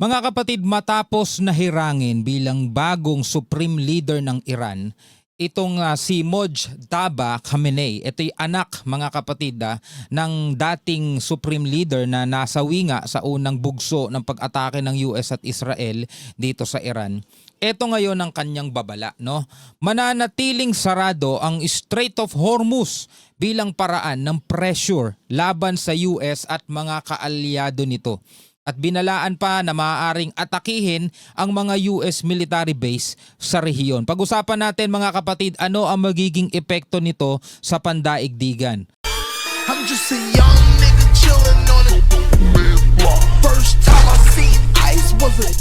Mga kapatid, matapos nahirangin bilang bagong supreme leader ng Iran, itong si Mojtaba Khamenei, ito'y anak mga kapatid ng dating supreme leader na nasawi nga sa unang bugso ng pag-atake ng US at Israel dito sa Iran. Ito ngayon ang kanyang babala, no? Mananatiling sarado ang Strait of Hormuz bilang paraan ng pressure laban sa US at mga kaalyado nito. At binalaan pa na maaaring atakihin ang mga US military base sa rehiyon. Pag-usapan natin mga kapatid, ano ang magiging epekto nito sa pandaigdigan. I'm just a young nigga chillin' on a block. First time I seen ice was a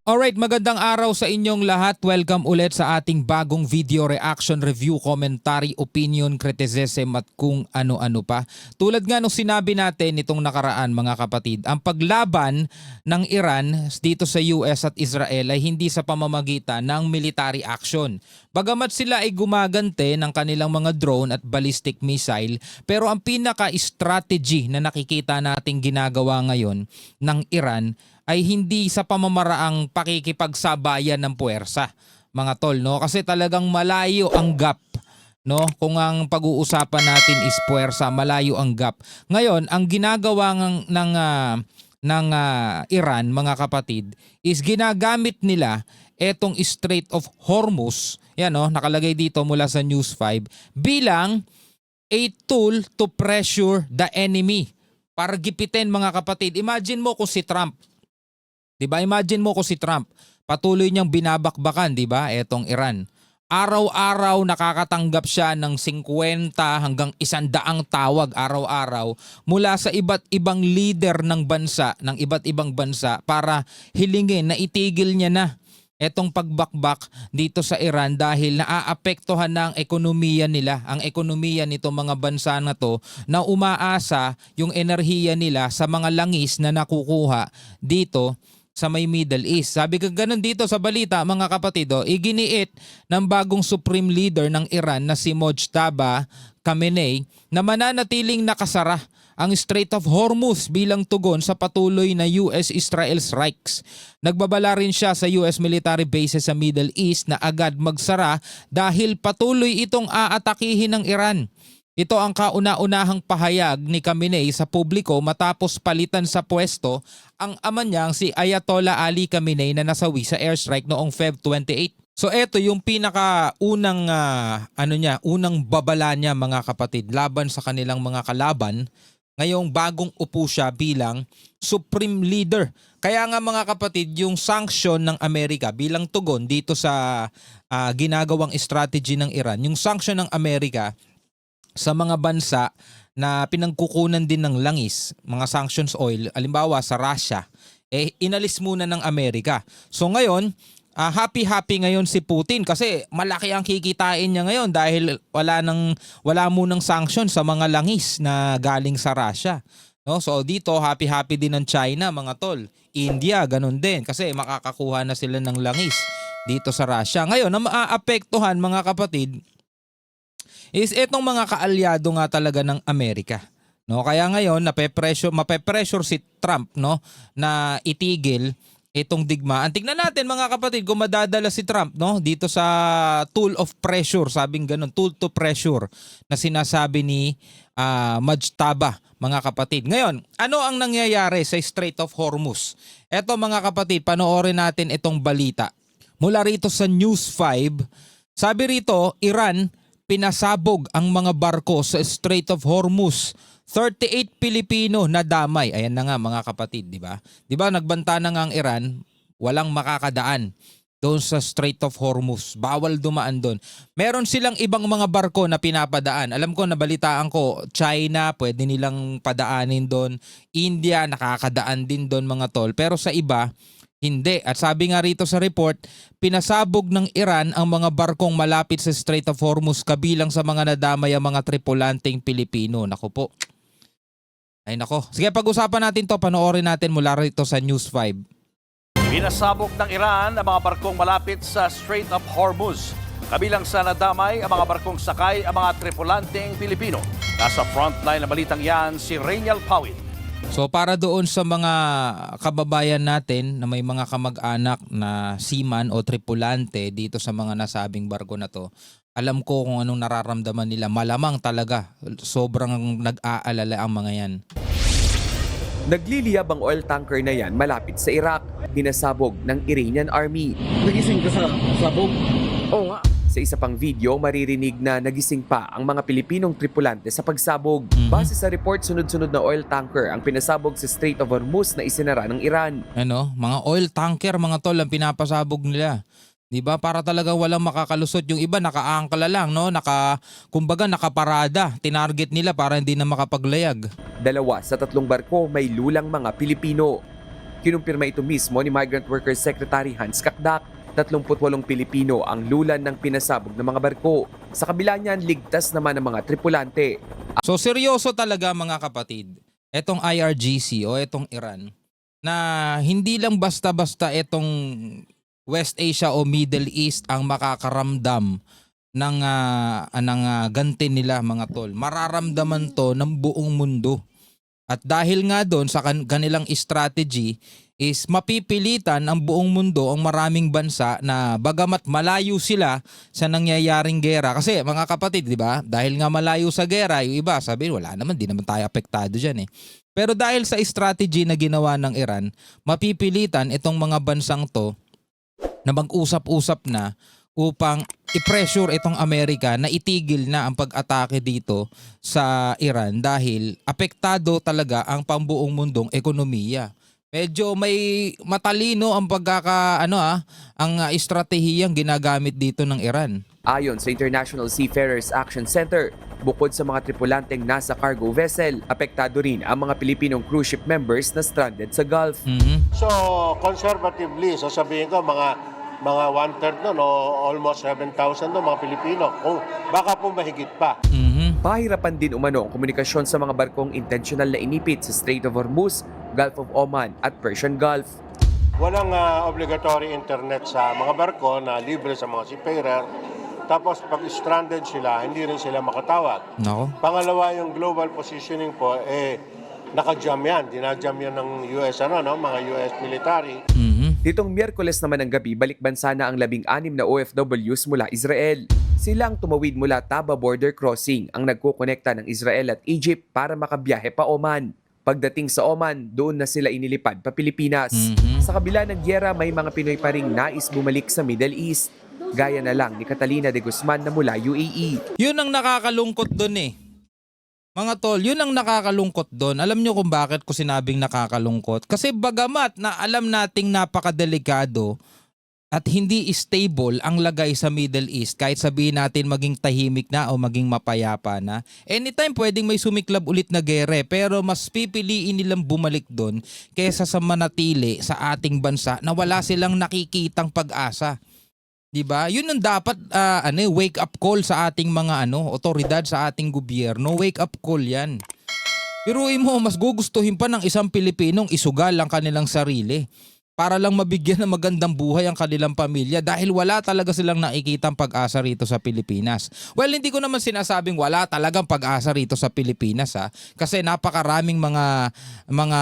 Alright, magandang araw sa inyong lahat. Welcome ulit sa ating bagong video reaction, review, commentary, opinion, criticism at kung ano-ano pa. Tulad nga nung sinabi natin itong nakaraan mga kapatid, ang paglaban ng Iran dito sa US at Israel ay hindi sa pamamagitan ng military action. Bagamat sila ay gumagante ng kanilang mga drone at ballistic missile, pero ang pinaka-strategy na nakikita nating ginagawa ngayon ng Iran ay hindi sa pamamaraang pakikipagsabayan ng puwersa, mga tol, no? Kasi talagang malayo ang gap, no? Kung ang pag-uusapan natin is puwersa, malayo ang gap. Ngayon, ang ginagawa ng Iran, mga kapatid, is ginagamit nila etong Strait of Hormuz, yan, no? Nakalagay dito mula sa News 5, bilang a tool to pressure the enemy. Para gipitin, mga kapatid. Imagine mo kung si Trump, diba? Imagine mo kung si Trump, patuloy niyang binabakbakan, diba? Etong Iran. Araw-araw nakakatanggap siya ng 50 hanggang 100 tawag araw-araw mula sa iba't ibang leader ng bansa, ng iba't ibang bansa para hilingin na itigil niya na etong pagbakbak dito sa Iran dahil naaapektuhan na ang ekonomiya nila, ang ekonomiya nito mga bansa na to na umaasa yung enerhiya nila sa mga langis na nakukuha dito sa may Middle East. Sabi ka ganun dito sa balita mga kapatid, iginiit ng bagong supreme leader ng Iran na si Mojtaba Khamenei na mananatiling nakasara ang Strait of Hormuz bilang tugon sa patuloy na US-Israel strikes. Nagbabala rin siya sa US military bases sa Middle East na agad magsara dahil patuloy itong aatakihin ng Iran. Ito ang kauna-unahang pahayag ni Khamenei sa publiko matapos palitan sa pwesto ang ama niyang si Ayatollah Ali Khamenei na nasawi sa airstrike noong Feb 28. So eto yung pinakaunang unang babala niya mga kapatid laban sa kanilang mga kalaban. Ngayong bagong upo siya bilang supreme leader. Kaya nga mga kapatid, yung sanction ng Amerika bilang tugon dito sa ginagawang strategy ng Iran, yung sanction ng Amerika sa mga bansa na pinangkukunan din ng langis, mga sanctions oil, alimbawa sa Russia, inalis muna ng Amerika. So ngayon, happy ngayon si Putin kasi malaki ang kikitain niya ngayon dahil wala munang sanction sa mga langis na galing sa Russia. No? So dito happy din ng China mga tol. India ganun din kasi makakakuha na sila ng langis dito sa Russia. Ngayon, na maaapektuhan mga kapatid is etong mga kaalyado nga talaga ng Amerika. No, kaya ngayon mape-pressure si Trump, no, na itigil itong digmaan. Tingnan natin mga kapatid kung madadala si Trump, no, dito sa tool of pressure, sabing ganun, tool to pressure na sinasabi ni Mojtaba, mga kapatid. Ngayon, ano ang nangyayari sa Strait of Hormuz? Eto mga kapatid, panoorin natin itong balita. Mula rito sa News 5, sabi rito, Iran pinasabog ang mga barko sa Strait of Hormuz. 38 Pilipino na damay. Ayan na nga mga kapatid, di ba? Di ba nagbanta na nga ang Iran, walang makakadaan doon sa Strait of Hormuz. Bawal dumaan doon. Meron silang ibang mga barko na pinapadaan. Alam ko, nabalitaan ko, China, pwede nilang padaanin doon. India, nakakadaan din doon mga tol. Pero sa iba, hindi. At sabi nga rito sa report, pinasabog ng Iran ang mga barkong malapit sa Strait of Hormuz kabilang sa mga nadamay ang mga tripulanteng Pilipino. Naku po. Ay nako. Sige, pag-usapan natin to. Panoorin natin mula rito sa News 5. Pinasabog ng Iran ang mga barkong malapit sa Strait of Hormuz. Kabilang sa nadamay ang mga barkong sakay ang mga tripulanteng Pilipino. Nasa frontline na balitang yan si Rainiel Pawit. So para doon sa mga kababayan natin na may mga kamag-anak na seaman o tripulante dito sa mga nasabing barko na to, alam ko kung anong nararamdaman nila. Malamang talaga, sobrang nag-aalala ang mga yan. Nagliliyab ang oil tanker na yan malapit sa Iraq, binasabog ng Iranian Army. Nagising ka sa sabog? Oo nga. Sa isa pang video, maririnig na nagising pa ang mga Pilipinong tripulante sa pagsabog. Base sa report, sunod-sunod na oil tanker ang pinasabog sa Strait of Hormuz na isinara ng Iran. Ano, mga oil tanker mga tol ang pinapasabog nila. 'Di ba? Para talaga walang makakalusot. Yung iba nakaangkala lang, no? Kumbaga nakaparada. Tinarget nila para hindi na makapaglayag. 2 sa 3 barko may lulang mga Pilipino. Kinumpirma ito mismo ni Migrant Workers Secretary Hans Kakdak. 38 Pilipino ang lulan ng pinasabog ng mga barko. Sa kabila niyan, ligtas naman ang mga tripulante. So seryoso talaga mga kapatid. Etong IRGC o etong Iran na hindi lang basta-basta etong West Asia o Middle East ang makakaramdam ng ganti nila mga tol. Mararamdaman to ng buong mundo. At dahil nga doon sa kanilang strategy is mapipilitan ang buong mundo, ang maraming bansa na bagamat malayo sila sa nangyayaring gera. Kasi mga kapatid, di ba? Dahil nga malayo sa gera, yung iba sabihin wala naman, di naman tayo apektado dyan eh. Pero dahil sa strategy na ginawa ng Iran, mapipilitan itong mga bansang to na mag-usap-usap na upang i-pressure itong Amerika na itigil na ang pag-atake dito sa Iran dahil apektado talaga ang pambuong mundong ekonomiya. Medyo may matalino ang ang estratehiyang ginagamit dito ng Iran. Ayon sa International Seafarers Action Center, bukod sa mga tripulanteng nasa cargo vessel, apektado rin ang mga Pilipinong cruise ship members na stranded sa Gulf. So, conservatively, sasabihin ko mga one-third nun o almost 7,000 nun, mga Pilipino. Kung baka po mahigit pa. Pahirapan din umano ang komunikasyon sa mga barkong intentional na inipit sa Strait of Hormuz, Gulf of Oman at Persian Gulf. Walang obligatory internet sa mga barko na libre sa mga seafarer. Tapos pag stranded sila, hindi rin sila makatawag. Nako. Pangalawa, yung global positioning po, naka-jam yan. Dinajam yan ng US, mga US military. Ditong Miyerkules naman ng gabi, balik bansa na ang 16 na OFWs mula Israel. Sila ang tumawid mula Taba Border Crossing, ang nagkukonekta ng Israel at Egypt para makabiyahe pa Oman. Pagdating sa Oman, doon na sila inilipad pa Pilipinas. Sa kabila ng gyera, may mga Pinoy pa ring nais bumalik sa Middle East. Gaya na lang ni Catalina de Guzman na mula UAE. Yun ang nakakalungkot doon eh. Mga tol, yun ang nakakalungkot doon. Alam nyo kung bakit ko sinabing nakakalungkot? Kasi bagamat na alam nating napakadelikado at hindi stable ang lagay sa Middle East, kahit sabihin natin maging tahimik na o maging mapayapa na, anytime pwedeng may sumiklab ulit na gere, pero mas pipiliin nilang bumalik doon kaysa sa manatili sa ating bansa na wala silang nakikitang pag-asa. Diba? Yun ang dapat wake up call sa ating mga otoridad sa ating gobyerno. Wake up call 'yan. Piruin mo, mas gugustuhin pa ng isang Pilipinong isugal ang kanilang sarili para lang mabigyan ng magandang buhay ang kanilang pamilya dahil wala talaga silang nakikitang pag-asa rito sa Pilipinas. Well, hindi ko naman sinasabing wala talagang pag-asa rito sa Pilipinas kasi napakaraming mga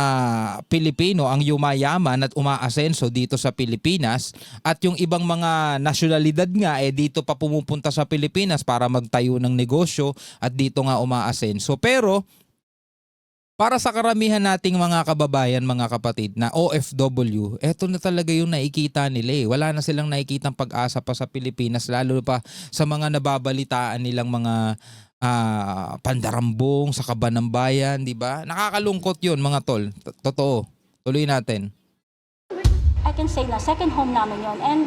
Pilipino ang yumayaman at umaasenso dito sa Pilipinas at yung ibang mga nasyonalidad nga dito pa pumupunta sa Pilipinas para magtayo ng negosyo at dito nga umaasenso. Pero para sa karamihan nating mga kababayan, mga kapatid na OFW, eto na talaga yung nakikita nila eh. Wala na silang nakikitang pag-asa pa sa Pilipinas, lalo pa sa mga nababalitaan nilang mga pandarambong sa kaban ng bayan, di ba? Nakakalungkot yun mga tol. Totoo. Tuloy natin. I can say na second home namin yon and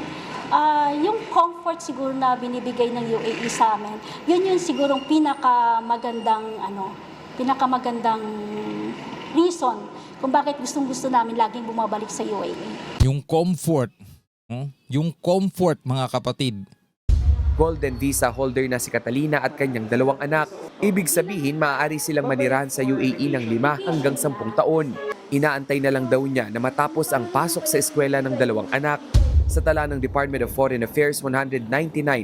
yung comfort siguro na binibigay ng UAE sa amin, yun yung sigurong pinakamagandang reason kung bakit gustong-gusto namin laging bumabalik sa UAE. Yung comfort. Yung comfort, mga kapatid. Golden Visa holder na si Catalina at kanyang 2 anak. Ibig sabihin, maaari silang manirahan sa UAE ng 5 hanggang 10 taon. Inaantay na lang daw niya na matapos ang pasok sa eskwela ng 2 anak. Sa tala ng Department of Foreign Affairs, 199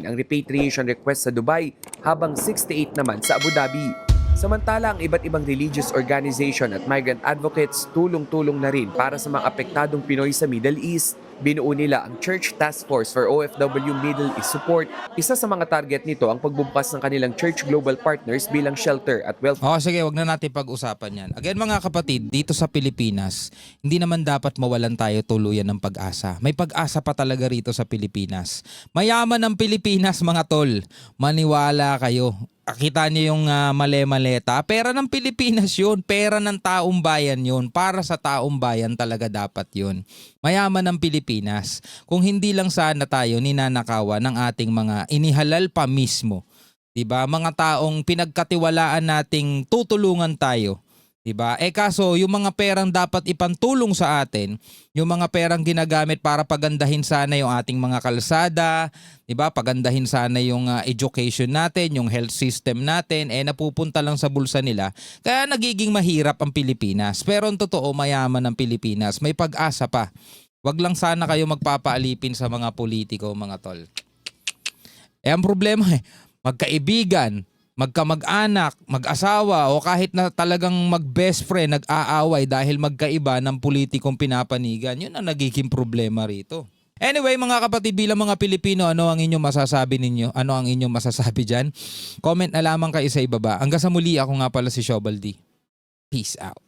ang repatriation request sa Dubai habang 68 naman sa Abu Dhabi. Samantala, ang iba't ibang religious organization at migrant advocates tulong-tulong na rin para sa mga apektadong Pinoy sa Middle East. Binuo nila ang Church Task Force for OFW Middle East Support. Isa sa mga target nito ang pagbubukas ng kanilang Church Global Partners bilang shelter at welfare. Sige, wag na natin pag-usapan yan. Again mga kapatid, dito sa Pilipinas, hindi naman dapat mawalan tayo tuluyan ng pag-asa. May pag-asa pa talaga rito sa Pilipinas. Mayaman ang Pilipinas mga tol. Maniwala kayo. Kita niyo yung male-maleta. Pera ng Pilipinas yun. Pera ng taong bayan yun. Para sa taong bayan talaga dapat yun. Mayaman ang Pilipinas. Kung hindi lang sana tayo ninanakawan ng ating mga inihalal pa mismo. Diba? Mga taong pinagkatiwalaan nating tutulungan tayo. Diba? Kaso yung mga perang dapat ipantulong sa atin, yung mga perang ginagamit para pagandahin sana yung ating mga kalsada, diba? Pagandahin sana yung education natin, yung health system natin, napupunta lang sa bulsa nila. Kaya nagiging mahirap ang Pilipinas. Pero ang totoo, mayaman ang Pilipinas. May pag-asa pa. Wag lang sana kayo magpapaalipin sa mga politiko, mga tol. Ang problema magkaibigan, magkamag-anak, mag-asawa o kahit na talagang mag-best friend, nag-aaway dahil magkaiba ng politikong pinapanigan, yun ang nagiging problema rito. Anyway mga kapatid, bilang mga Pilipino, ano ang inyong masasabi ninyo? Ano ang inyong masasabi dyan? Comment na lamang kayo sa ibaba. Hanggang sa muli, ako nga pala si Shobaldi. Peace out.